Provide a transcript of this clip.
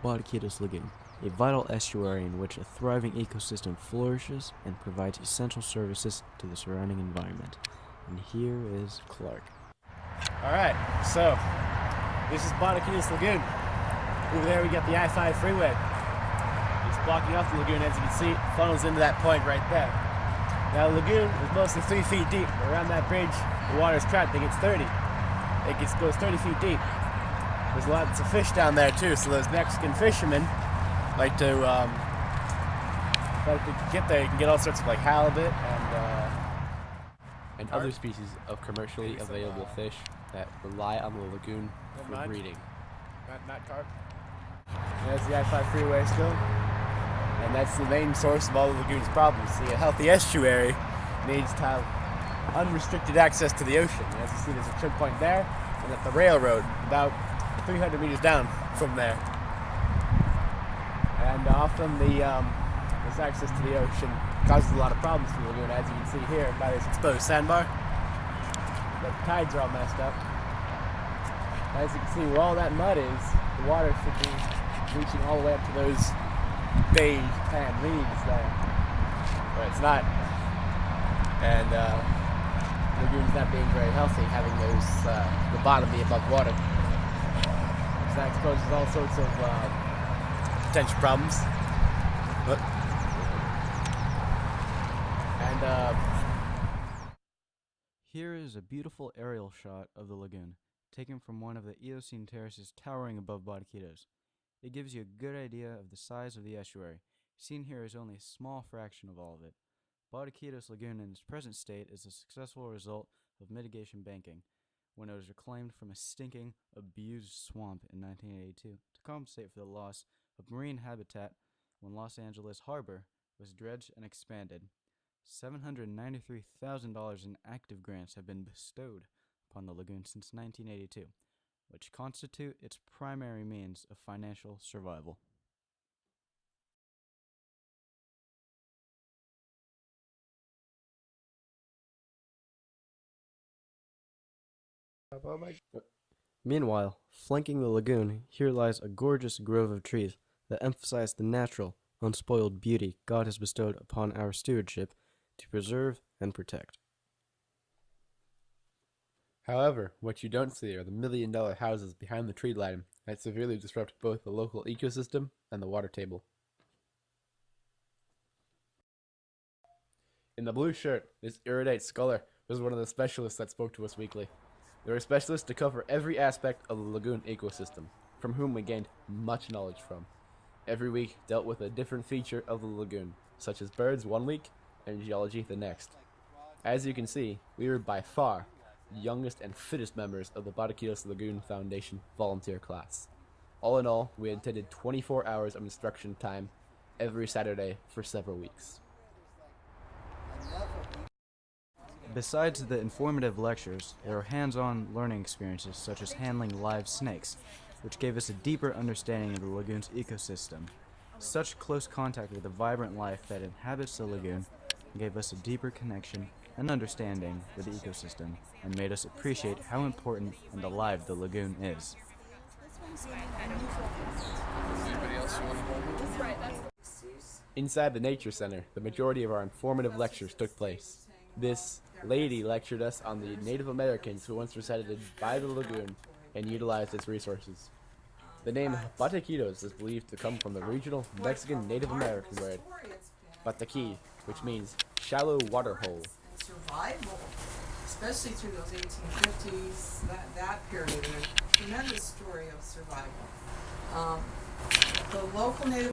Batiquitos Lagoon, a vital estuary in which a thriving ecosystem flourishes and provides essential services to the surrounding environment. And here is Clark. Alright, so this is Batiquitos Lagoon. Over there we got the I-5 freeway. It's blocking off the lagoon, as you can see. It funnels into that point right there. Now the lagoon is mostly 3 feet deep. Around that bridge, the water's trapped. It gets 30. Goes 30 feet deep. There's lots of fish down there too, so those Mexican fishermen like to get there. You can get all sorts of like halibut and other species of commercially available fish that rely on the lagoon for breeding. Not carp. There's the I-5 freeway still. And that's the main source of all the lagoon's problems. See, a healthy estuary needs to have unrestricted access to the ocean. As you see, there's a choke point there, and at the railroad, about 300 meters down from there. And often this access to the ocean causes a lot of problems for the lagoon, as you can see here by this exposed sandbar. The tides are all messed up. As you can see, where all that mud is, the water should be reaching all the way up to those beige tan reeds there. But it's not. And the lagoon's not being very healthy, having the bottom be above water. So that exposes all sorts of potential problems. Here is a beautiful aerial shot of the lagoon, taken from one of the Eocene terraces towering above Batiquitos. It gives you a good idea of the size of the estuary. Seen here is only a small fraction of all of it. Batiquitos Lagoon in its present state is a successful result of mitigation banking, when it was reclaimed from a stinking, abused swamp in 1982 to compensate for the loss of marine habitat when Los Angeles Harbor was dredged and expanded. $793,000 in active grants have been bestowed upon the lagoon since 1982, which constitute its primary means of financial survival. Meanwhile, flanking the lagoon, here lies a gorgeous grove of trees that emphasize the natural, unspoiled beauty God has bestowed upon our stewardship to preserve and protect. However, what you don't see are the million-dollar houses behind the tree line that severely disrupt both the local ecosystem and the water table. In the blue shirt, this erudite scholar was one of the specialists that spoke to us weekly. They were specialists to cover every aspect of the lagoon ecosystem, from whom we gained much knowledge from. Every week dealt with a different feature of the lagoon, such as birds one week and geology the next. As you can see, we were by far the youngest and fittest members of the Batiquitos Lagoon Foundation volunteer class. All in all, we attended 24 hours of instruction time every Saturday for several weeks. Besides the informative lectures, there are hands-on learning experiences such as handling live snakes, which gave us a deeper understanding of the lagoon's ecosystem. Such close contact with the vibrant life that inhabits the lagoon gave us a deeper connection and understanding with the ecosystem and made us appreciate how important and alive the lagoon is. Inside the Nature Center, the majority of our informative lectures took place. This lady lectured us on the Native Americans who once resided by the lagoon and utilized its resources. The name Batiquitos is believed to come from the regional Mexican Native American word Batiqui, which means shallow water hole. Survival, especially through those 1850s, that period, a tremendous story of survival. The local Native